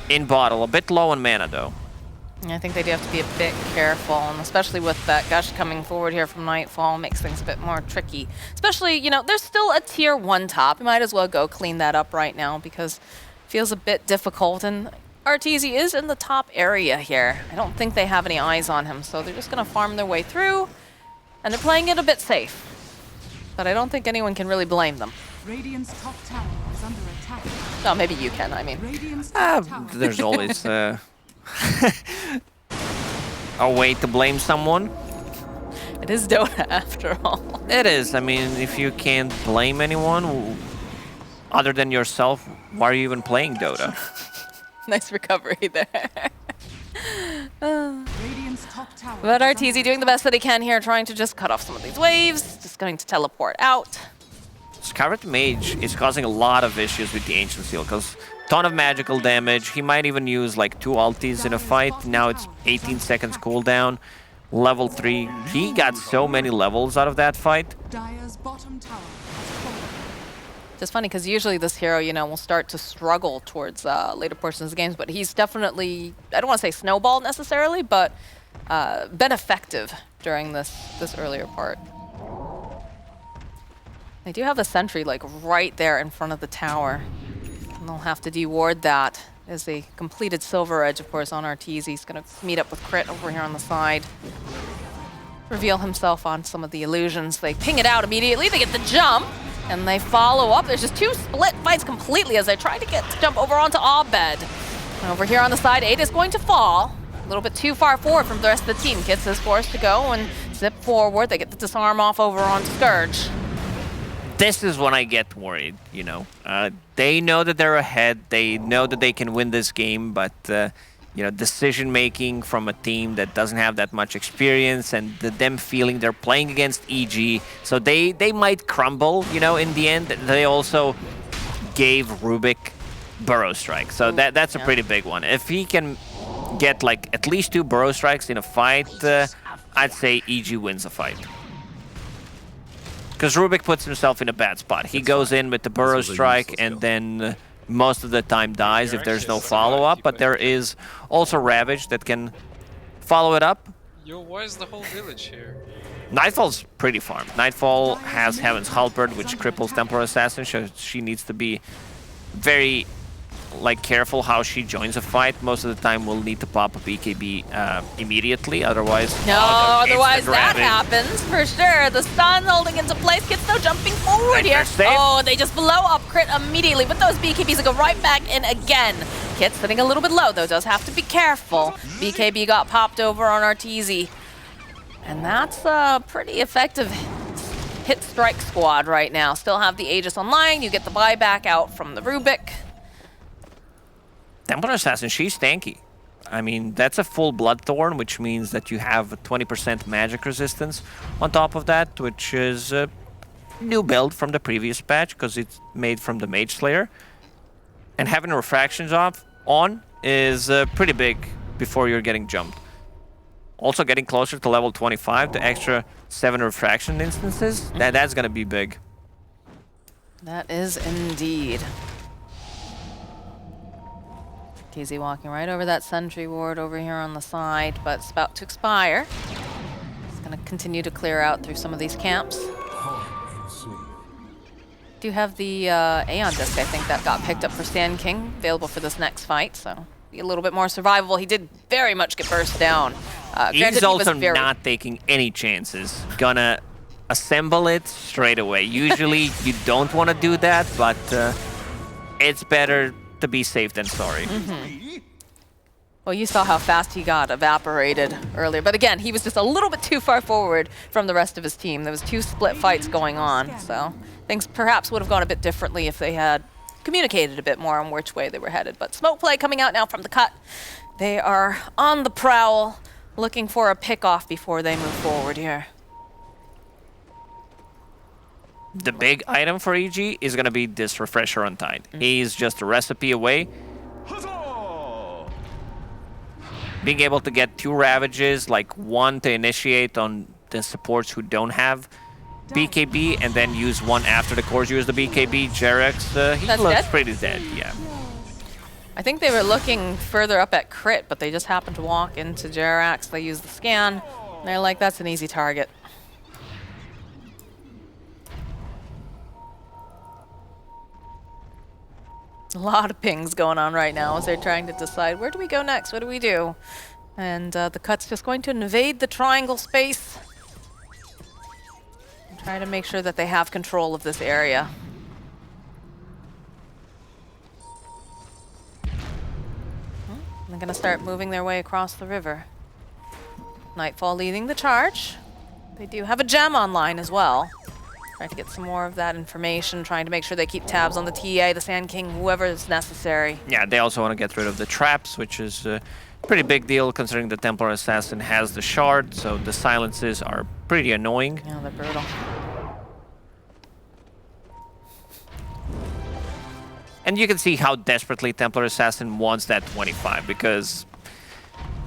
in bottle. A bit low on mana, though. I think they do have to be a bit careful, and especially with that gush coming forward here from Nightfall, makes things a bit more tricky. Especially, you know, there's still a tier 1 top. You might as well go clean that up right now because it feels a bit difficult, and Arteezy is in the top area here. I don't think they have any eyes on him, so they're just going to farm their way through, and they're playing it a bit safe. But I don't think anyone can really blame them. Radiant's top tower is is under attack. No, maybe you can, I mean. Radiant's top tower. There's always a way to blame someone. It is Dota after all. It is. I mean, if you can't blame anyone other than yourself, why are you even playing Dota? Nice recovery there. Radiant's top tower. But is under RTZ doing the best that he can here, trying to just cut off some of these waves. Just going to teleport out. Scarlet Mage is causing a lot of issues with the Ancient Seal, because ton of magical damage. He might even use like 2 ultis in a fight. Now it's 18 seconds cooldown. Level 3. He got so many levels out of that fight. Dire's bottom tower has fallen. Just funny because usually this hero, you know, will start to struggle towards later portions of the games, but he's definitely, I don't want to say snowballed necessarily, but been effective during this earlier part. They do have a sentry like right there in front of the tower, and they'll have to deward that. As a completed Silver Edge, of course, on RTZ. He's going to meet up with Crit over here on the side. Reveal himself on some of the illusions. They ping it out immediately. They get the jump, and they follow up. There's just 2 split fights completely as they try to get to jump over onto Abed. And over here on the side, 8 is going to fall. A little bit too far forward from the rest of the team. Kits is forced to go and zip forward. They get the disarm off over onto Scourge. This is when I get worried, you know. They know that they're ahead. They know that they can win this game, but you know, decision-making from a team that doesn't have that much experience, and them feeling they're playing against EG, so they might crumble, you know, in the end. They also gave Rubik Burrow Strike, so that's a pretty big one. If he can get like at least 2 Burrow Strikes in a fight, I'd say EG wins a fight. Because Rubik puts himself in a bad spot. He goes in with the Burrow Strike and then most of the time dies if there's no follow-up, but there is also Ravage that can follow it up. Yo, why is the whole village here? Nightfall's pretty farmed. Nightfall has Heaven's Halberd, which cripples Temporal Assassin, so she needs to be very careful how she joins a fight. Most of the time we'll need to pop a BKB immediately, otherwise... otherwise that happens, for sure. The stun holding into place, gets no jumping forward here. Oh, they just blow up Crit immediately with those BKBs and go right back in again. Kit's sitting a little bit low, though, does have to be careful. BKB got popped over on RTZ. And that's a pretty effective hit strike squad right now. Still have the Aegis online, you get the buyback out from the Rubik. Templar Assassin, she's tanky. I mean, that's a full Bloodthorn, which means that you have a 20% magic resistance on top of that, which is a new build from the previous patch, because it's made from the Mage Slayer. And having refractions on is pretty big before you're getting jumped. Also getting closer to level 25, the extra 7 refraction instances, that's going to be big. That is indeed. TZ walking right over that sentry ward over here on the side, but it's about to expire. It's going to continue to clear out through some of these camps. Do have the Aeon Disc, I think, that got picked up for Sand King, available for this next fight, so be a little bit more survivable. He did very much get burst down. He's also not taking any chances. Gonna assemble it straight away. Usually you don't want to do that, but it's better to be safe than sorry. Well, you saw how fast he got evaporated earlier. But again, he was just a little bit too far forward from the rest of his team. There was 2 split fights going on, so things perhaps would have gone a bit differently if they had communicated a bit more on which way they were headed. But smoke play coming out now from the cut. They are on the prowl, looking for a pick-off before they move forward here. The big item for EG is going to be this Refresher Untied. He's just a recipe away. Being able to get 2 Ravages, like 1 to initiate on the supports who don't have BKB, and then use 1 after the cores use the BKB. Jerax, he looks pretty dead, yeah. I think they were looking further up at Crit, but they just happened to walk into Jerax. They use the scan, and they're like, that's an easy target. A lot of pings going on right now as they're trying to decide, where do we go next? What do we do? And the Cut's just going to invade the triangle space. And try to make sure that they have control of this area. They're going to start moving their way across the river. Nightfall leading the charge. They do have a gem online as well. Trying to get some more of that information, trying to make sure they keep tabs on the TA, the Sand King, whoever is necessary. Yeah, they also want to get rid of the traps, which is a pretty big deal considering the Templar Assassin has the shard, so the silences are pretty annoying. Yeah, they're brutal. And you can see how desperately Templar Assassin wants that 25, because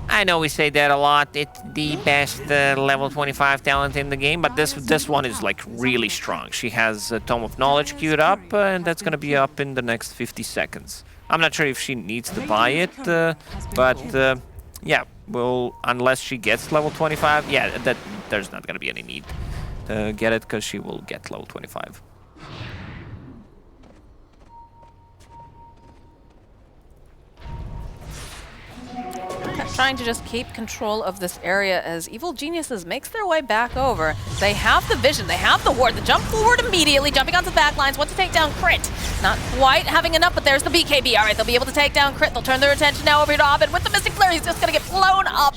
I know we say that a lot, it's the best level 25 talent in the game, but this one is like really strong. She has a Tome of Knowledge queued up, and that's going to be up in the next 50 seconds. I'm not sure if she needs to buy it, but yeah, well, unless she gets level 25, yeah, there's not going to be any need to get it, because she will get level 25. Trying to just keep control of this area as Evil Geniuses makes their way back over. They have the vision, they have the ward, the jump forward immediately, jumping onto the back lines, want to take down Crit. Not quite having enough, but there's the BKB. All right, they'll be able to take down Crit. They'll turn their attention now over to Abed with the Mystic Flare. He's just gonna get blown up.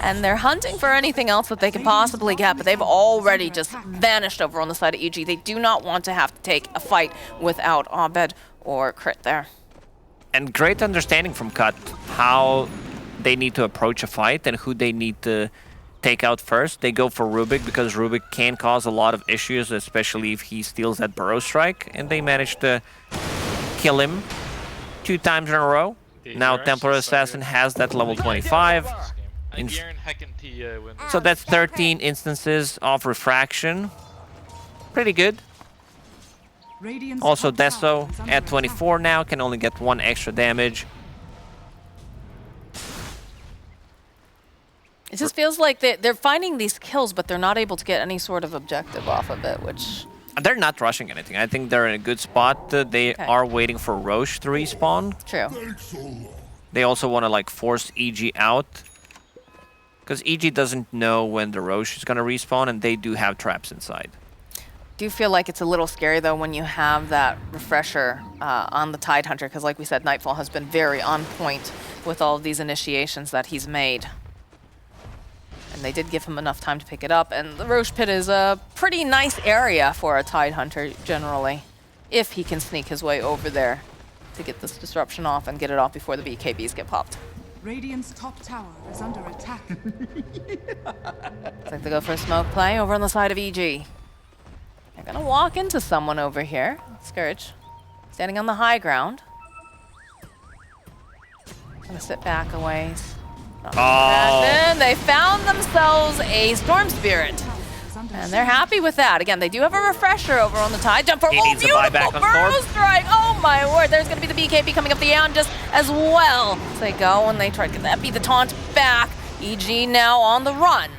And they're hunting for anything else that they could possibly get, but they've already just vanished over on the side of EG. They do not want to have to take a fight without Abed or Crit there. And great understanding from Cut how they need to approach a fight and who they need to take out first. They go for Rubik because Rubik can cause a lot of issues, especially if he steals that Burrow Strike, and they managed to kill him 2 times in a row. Now Templar Assassin has that level 25. So that's 13 instances of Refraction. Pretty good. Also Deso at 24 now, can only get 1 extra damage. It just feels like they're finding these kills, but they're not able to get any sort of objective off of it, which... They're not rushing anything. I think they're in a good spot. They are waiting for Roche to respawn. True. They also want to like force EG out, because EG doesn't know when the Roche is going to respawn, and they do have traps inside. Do you feel like it's a little scary, though, when you have that refresher on the Tidehunter? Because like we said, Nightfall has been very on point with all of these initiations that he's made. And they did give him enough time to pick it up. And the Roche Pit is a pretty nice area for a Tidehunter, generally, if he can sneak his way over there to get this disruption off and get it off before the BKBs get popped. Radiant's top tower is under attack. Looks like they go for a smoke play over on the side of EG. They're gonna walk into someone over here. Scourge, standing on the high ground. Gonna sit back a ways. And then they found themselves a Storm Spirit. And they're happy with that. Again, they do have a refresher over on the Tide. Jump for needs a buyback on Burrow Storm. Strike. Oh my word, there's gonna be the BKB coming up the Aeon just as well. So they go and they try to get that beat the taunt back. EG now on the run.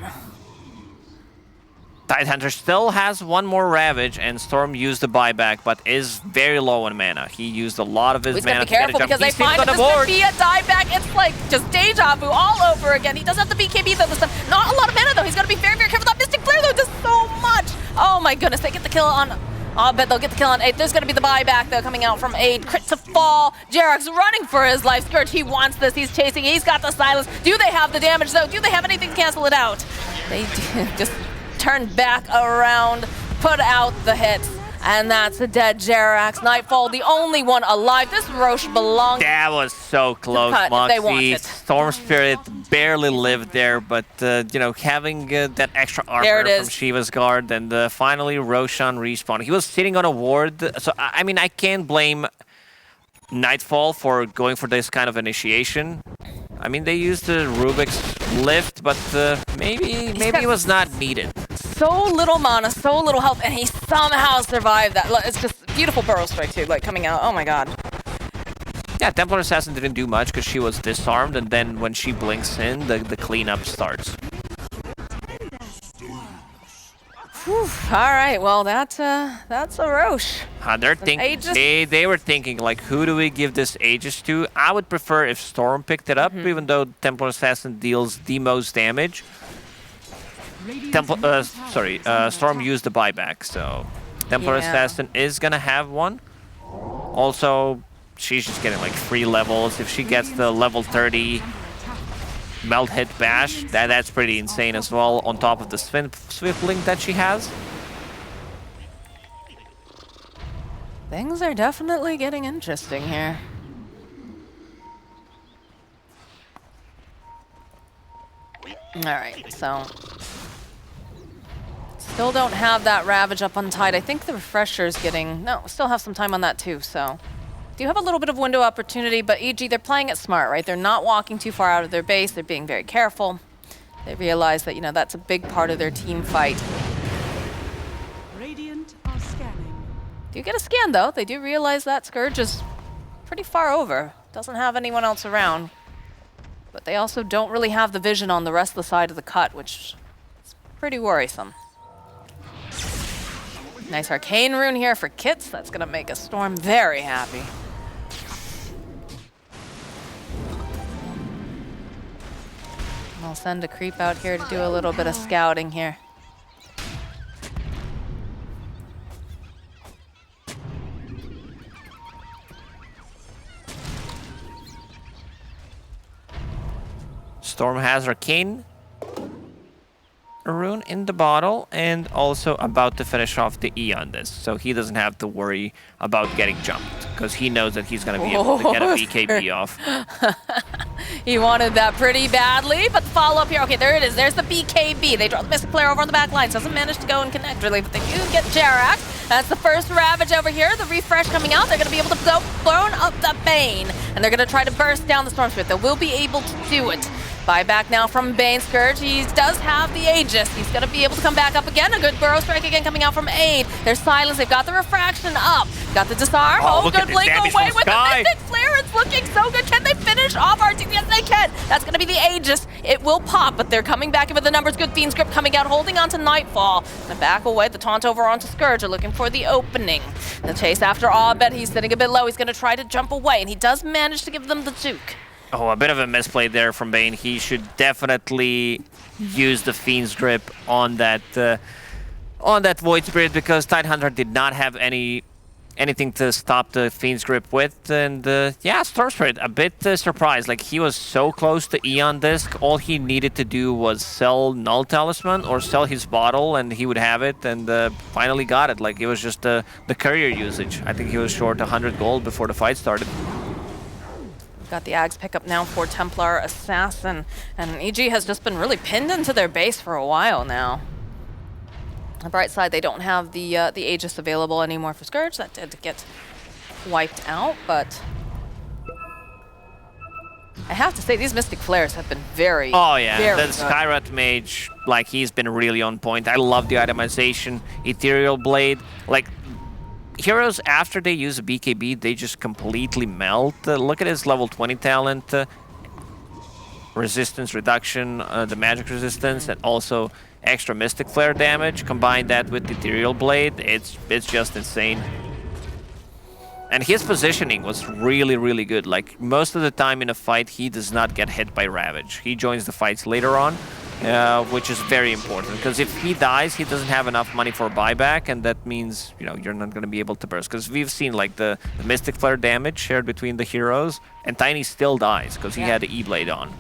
Tidehunter still has 1 more Ravage, and Storm used the buyback, but is very low on mana. He used a lot of his He's mana gonna be careful to get a jump. because they He's find that still this on could be a dieback. It's like just deja vu all over again. He does have the BKB though this time. Not a lot of mana though. He's gonna be very, very careful. That Mystic Flare though does so much. Oh my goodness, they get the kill on... I'll bet they'll get the kill on 8. There's gonna be the buyback though coming out from 8. Crit to fall. Jarek's running for his life. Scourge, he wants this. He's chasing. He's got the silence. Do they have the damage though? Do they have anything to cancel it out? They do. Just turn back around, put out the hits, and that's a dead Jerax. Nightfall, the only one alive. This Roche belongs. That was so close, They want Moxie. it. Storm Spirit barely lived there, but you know, having that extra There armor it from is. Shiva's guard, and finally Roshan respawned. He was sitting on a ward, so I mean, I can't blame Nightfall for going for this kind of initiation. I mean, they used the Rubik's lift, but maybe it was not needed. So little mana, so little health, and he somehow survived that. It's just beautiful Burrow Strike too, like coming out. Oh my god. Yeah, Templar Assassin didn't do much because she was disarmed, and then when she blinks in, the cleanup starts. Whew. All right, well that's a Roche. They're thinking. Aegis? They were thinking like, who do we give this Aegis to? I would prefer if Storm picked it up, even though Templar Assassin deals the most damage. Storm used the buyback, so Templar Yeah. Assassin is gonna have one. Also, she's just getting like 3 levels. If she gets the level 30 melt hit bash, that's pretty insane as well, on top of the swift link that she has. Things are definitely getting interesting here. Alright, so still don't have that Ravage up on Tide. I think the Refresher's getting... No, still have some time on that too, so... Do have a little bit of window opportunity, but EG, they're playing it smart, right? They're not walking too far out of their base. They're being very careful. They realize that, you know, that's a big part of their team fight. Radiant are scanning. Do you get a scan, though? They do realize that Scourge is pretty far over. Doesn't have anyone else around. But they also don't really have the vision on the rest of the side of the cut, which is pretty worrisome. Nice Arcane Rune here for Kits. That's going to make a Storm very happy. I'll send a creep out here to do a little bit of scouting here. Storm has Arcane Rune in the bottle, and also about to finish off the E on this, so he doesn't have to worry about getting jumped, because he knows that he's going to be able to get a BKB off. He wanted that pretty badly, but the follow-up here, okay, there it is. There's the BKB. They draw the Mystic Flare over on the back lines. Doesn't manage to go and connect, really, but they do get Jerax. That's the first Ravage over here. The refresh coming out. They're going to be able to go burn up the Bane, and they're going to try to burst down the Storm Spirit. They will be able to do it. Buyback now from Bane Scourge. He does have the Aegis. He's going to be able to come back up again. A good Burrow Strike again coming out from Aid. There's Silence. They've got the Refraction up. Got the Disarm. Oh, good blink away with the Mystic Flare. It's looking so good. Can they finish off RT? Yes, they can. That's going to be the Aegis. It will pop, but they're coming back in with the numbers. Good Fiend's Grip coming out, holding on to Nightfall. And back away. The taunt over onto Scourge. Are looking for the opening. The chase after Abed. He's sitting a bit low. He's going to try to jump away, and he does manage to give them the juke. Oh, a bit of a misplay there from Bane. He should definitely use the Fiend's Grip on that Void Spirit, because Tidehunter did not have anything to stop the Fiend's Grip with. And yeah, Storm Spirit, a bit surprised. Like, he was so close to Eon Disc. All he needed to do was sell Null Talisman or sell his bottle, and he would have it, and finally got it. Like, it was just the courier usage. I think he was short 100 gold before the fight started. Got the Ags pickup now for Templar Assassin, and EG has just been really pinned into their base for a while now. On the bright side, they don't have the Aegis available anymore for Scourge. That did get wiped out, but I have to say these Mystic Flares have been very, very the good. Skyrat Mage, like, he's been really on point. I love the itemization, Ethereal Blade, like. Heroes, after they use a BKB, they just completely melt. Look at his level 20 talent. Resistance reduction, the magic resistance, and also extra Mystic Flare damage. Combine that with the Ethereal Blade, it's just insane. And his positioning was really, really good. Like, most of the time in a fight, he does not get hit by Ravage. He joins the fights later on. Which is very important, because if he dies, he doesn't have enough money for buyback, and that means, you know, you're not going to be able to burst. Because we've seen, like, the Mystic Flare damage shared between the heroes, and Tiny still dies because he had the E-Blade on.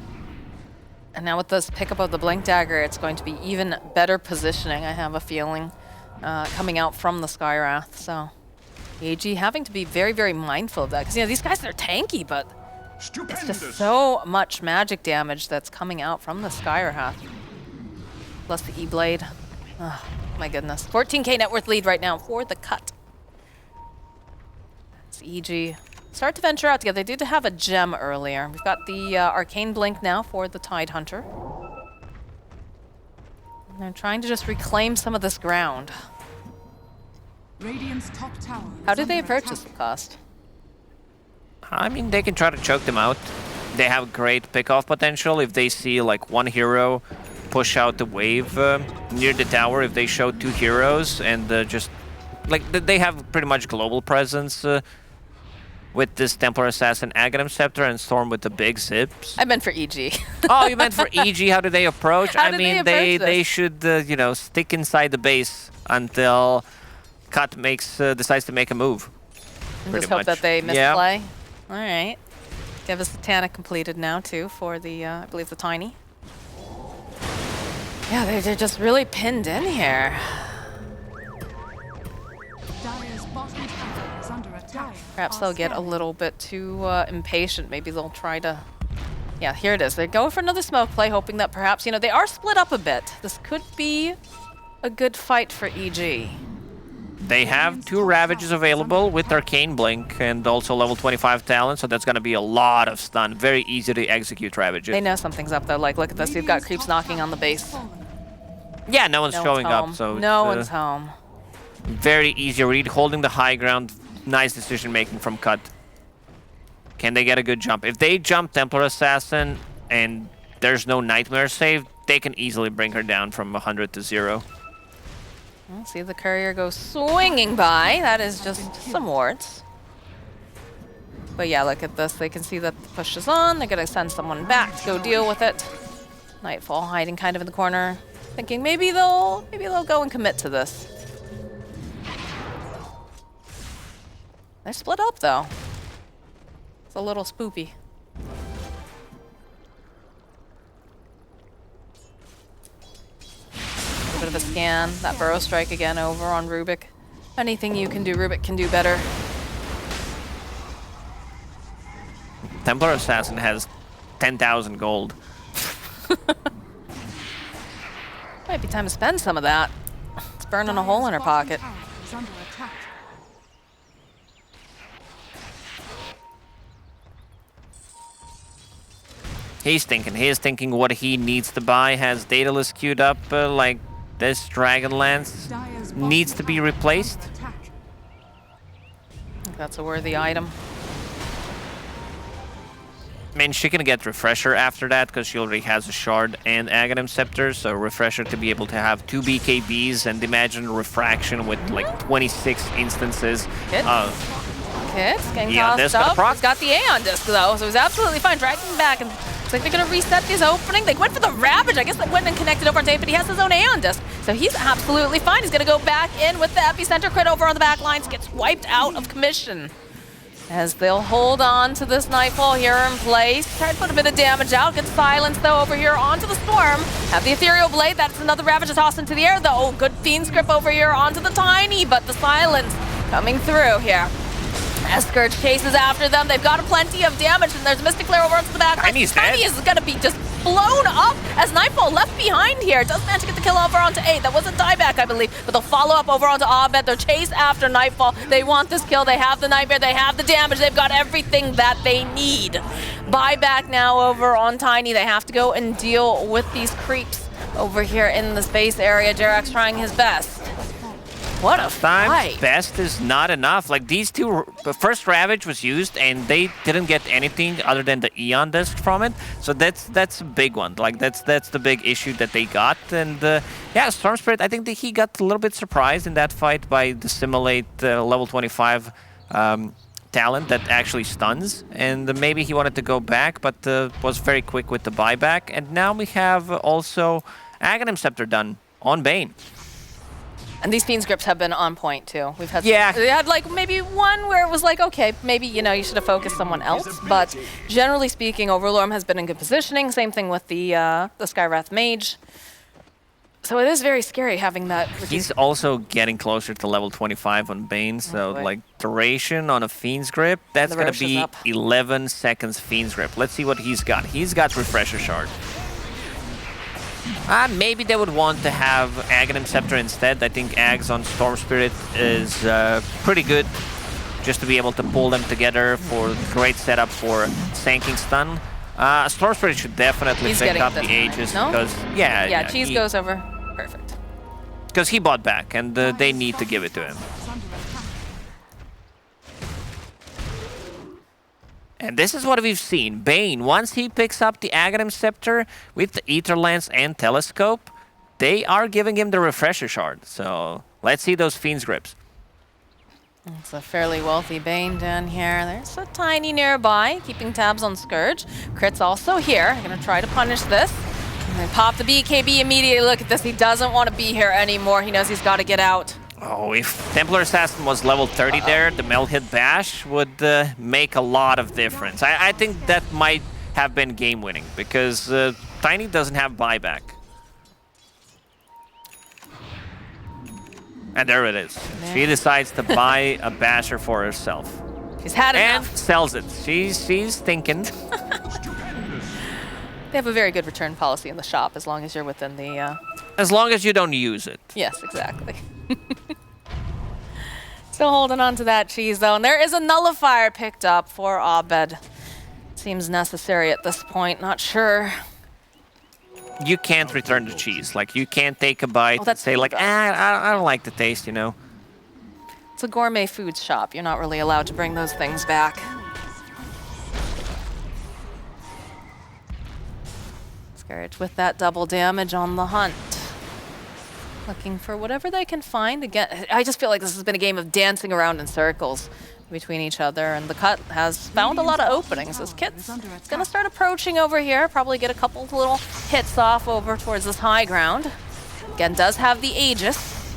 And now with this pickup of the Blink Dagger, it's going to be even better positioning, I have a feeling, coming out from the Skywrath. So AG having to be very, very mindful of that, because, you know, these guys are tanky, but it's just so much magic damage that's coming out from the Skywrath. Plus the E-Blade. Oh, my goodness. 14k net worth lead right now for the cut. It's EG. Start to venture out together. They did have a gem earlier. We've got the Arcane Blink now for the Tidehunter. And they're trying to just reclaim some of this ground. Radiant's top tower. How do they approach this cost? I mean, they can try to choke them out. They have great pick-off potential if they see, like, one hero push out the wave near the tower. If they show 2 heroes and just, like, they have pretty much global presence with this Templar Assassin, Aghanim Scepter, and Storm with the big zips. I meant for EG. Oh, you meant for EG? How do they approach? How do they should, you know, stick inside the base until Cut decides to make a move. And just hope that they misplay. All right. Satanic completed now, too, for the, I believe, the Tiny. Yeah, they're just really pinned in here. Dire's bottom tower is under attack. Perhaps they'll get a little bit too impatient. Maybe they'll try to... Yeah, here it is. They're going for another smoke play, hoping that perhaps, you know, they are split up a bit. This could be a good fight for EG. They have 2 Ravages available with Arcane Blink and also level 25 talent, so that's going to be a lot of stun. Very easy to execute Ravages. They know something's up, though. Like, look at this. You've got creeps knocking on the base. Yeah, no one's showing up, so... No one's home. Very easy read, holding the high ground. Nice decision-making from Cut. Can they get a good jump? If they jump Templar Assassin and there's no Nightmare save, they can easily bring her down from 100 to 0. See the courier go swinging by. That is just some wards. But yeah, look at this. They can see that the push is on. They're going to send someone back to go deal with it. Nightfall hiding kind of in the corner, thinking maybe they'll go and commit to this. They're split up though. It's a little spoopy. Bit of a scan. That burrow strike again over on Rubik. Anything you can do, Rubik can do better. Templar Assassin has 10,000 gold. Might be time to spend some of that. It's burning a hole in her pocket. He's thinking what he needs to buy. Has Daedalus queued up like this Dragonlance needs to be replaced. I think that's a worthy item. I mean, she can get Refresher after that because she already has a Shard and Aghanim Scepter, so Refresher to be able to have 2 BKBs and imagine Refraction with like 26 instances. Kit's getting Aeon tossed Disc up. got a proc. He's got the Aeon Disc though, so he's absolutely fine. Dragging back, and looks like they're gonna reset this opening. They went for the Ravage. I guess they went and connected over on Dave, but he has his own Aeon Disc, so he's absolutely fine. He's gonna go back in with the Epicenter crit over on the back lines. Gets wiped out of commission. As they'll hold on to this Nightfall here in place. Try to put a bit of damage out. Good silence though over here onto the Storm. Have the Ethereal Blade. That's another Ravage to toss into the air though. Good Fiend's Grip over here onto the Tiny, but the silence coming through here. As Scourge chases after them, they've got plenty of damage, and there's Mystic Flare over onto the back. Tiny's dead. Tiny is going to be just blown up as Nightfall left behind here. Does manage to get the kill over onto 8. That was a dieback, I believe, but they'll follow up over onto Abed. They'll chase after Nightfall. They want this kill. They have the Nightmare. They have the damage. They've got everything that they need. Buyback now over on Tiny. They have to go and deal with these creeps over here in the space area. Jerax trying his best. What a fight. Best is not enough. Like these two, the first Ravage was used and they didn't get anything other than the Aeon Disc from it. So that's a big one. Like that's the big issue that they got. And yeah, Storm Spirit, I think that he got a little bit surprised in that fight by the Simulate level 25 talent that actually stuns. And maybe he wanted to go back, but was very quick with the buyback. And now we have also Aghanim Scepter done on Bane. And these Fiend's Grips have been on point too. We've had Yeah. we had like maybe one where it was like, okay, maybe you know you should have focused someone else. But generally speaking, Overlord has been in good positioning. Same thing with the Skywrath Mage. So it is very scary having that. He's also getting closer to level 25 on Bane, so like duration on a Fiend's Grip, that's gonna be 11 seconds Fiend's Grip. Let's see what he's got. He's got Refresher Shard. Maybe they would want to have Aghanim Scepter instead. I think Ags on Storm Spirit is pretty good, just to be able to pull them together for great setup for Sanking Stun. Storm Spirit should definitely pick up the Aegis because yeah, Cheese goes over. Perfect. Because he bought back and they need to give it to him. And this is what we've seen. Bane, once he picks up the Aghanim Scepter with the Ether Lance and Telescope, they are giving him the Refresher Shard. So let's see those Fiend's Grips. It's a fairly wealthy Bane down here. There's a Tiny nearby, keeping tabs on Scourge. Crit's also here. Gonna try to punish this. And then pop the BKB immediately. Look at this. He doesn't want to be here anymore. He knows he's got to get out. Oh, if Templar Assassin was level 30 there, the melt hit bash would make a lot of difference. I think that might have been game-winning, because Tiny doesn't have buyback. And there it is. She decides to buy a basher for herself. She's had And enough. sells it. She's thinking. They have a very good return policy in the shop as long as you're within the... As long as you don't use it. Yes, exactly. Still holding on to that cheese, though. And there is a nullifier picked up for Abed. Seems necessary at this point. Not sure. You can't return the cheese. Like, you can't take a bite and that's say, like, I don't like the taste, you know? It's a gourmet food shop. You're not really allowed to bring those things back. Scourge with that double damage on the hunt. Looking for whatever they can find. Again, I just feel like this has been a game of dancing around in circles between each other, and the cut has found a lot of openings. This kit's gonna start approaching over here, probably get a couple little hits off over towards this high ground. Again, does have the Aegis.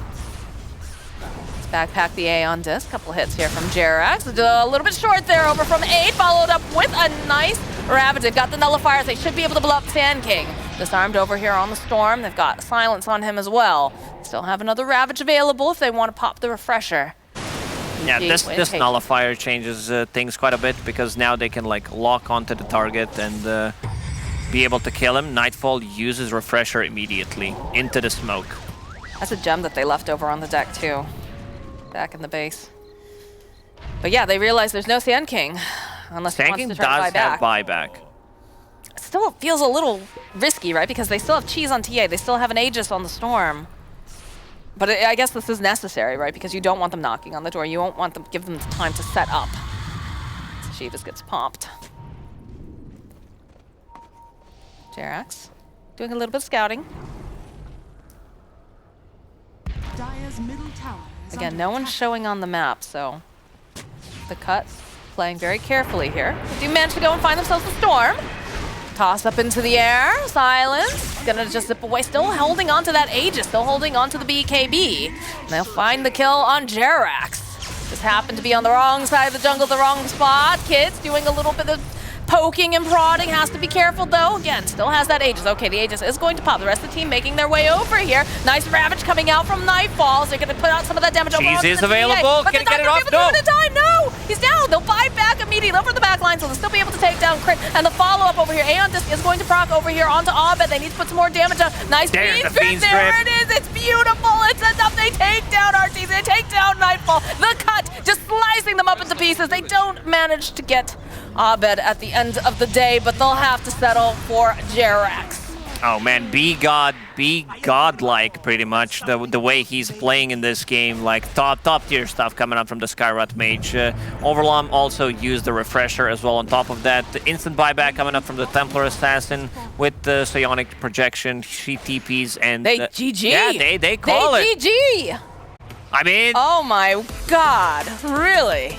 Let's backpack the A on disc. Couple hits here from Jerax. A little bit short there over from 8, followed up with a nice Ravage. They've got the nullifiers. They should be able to blow up Sand King. Disarmed over here on the Storm. They've got silence on him as well. Still have another Ravage available if they want to pop the refresher. Yeah, this nullifier changes things quite a bit, because now they can like lock onto the target and be able to kill him. Nightfall uses refresher immediately into the smoke. That's a gem that they left over on the deck too, back in the base. But yeah, they realize there's no Sand King unless he Sand wants King to try to does have buy back. buyback. Still feels a little risky, right? Because they still have cheese on TA. They still have an Aegis on the Storm. But I guess this is necessary, right? Because you don't want them knocking on the door. You won't want them, give them the time to set up. So Shivas gets popped. Jerax doing a little bit of scouting. Dire's middle tower is Again, under no one's attack. showing on the map, so the cut playing very carefully here. They do manage to go and find themselves the Storm. Toss up into the air, silence. Gonna just zip away, still holding on to that Aegis, still holding on to the BKB. And they'll find the kill on Jerax. Just happened to be on the wrong side of the jungle, the wrong spot. Kids doing a little bit of poking and prodding, has to be careful though. Again, still has that Aegis. Okay, the Aegis is going to pop. The rest of the team making their way over here. Nice Ravage coming out from Nightfalls. They're gonna put out some of that damage over Cheese onto is the available. TA, but Can they're he not get it gonna off? be able to do it in time. No! He's down. They'll buy back immediately over the back line, so they'll still be able to take down Crit. And the follow-up over here, Aeon Disc is going to proc over here onto Abed. They need to put some more damage on. Nice There's Fiend's the Grip. Fiend's There Grip. it is. It's beautiful. It's enough. They take down RTZ. They take down Nightfall. The cut, just slicing them up into pieces. They don't manage to get Abed at the end of the day, but they'll have to settle for Jerax. Oh man, be godlike pretty much, the way he's playing in this game, like top tier stuff coming up from the Skyrot Mage. Overlom also used the refresher as well on top of that. The instant buyback coming up from the Templar Assassin with the Psionic projection. She TPs and... They GG. Yeah, they call it. GG. I mean... Oh my god, really?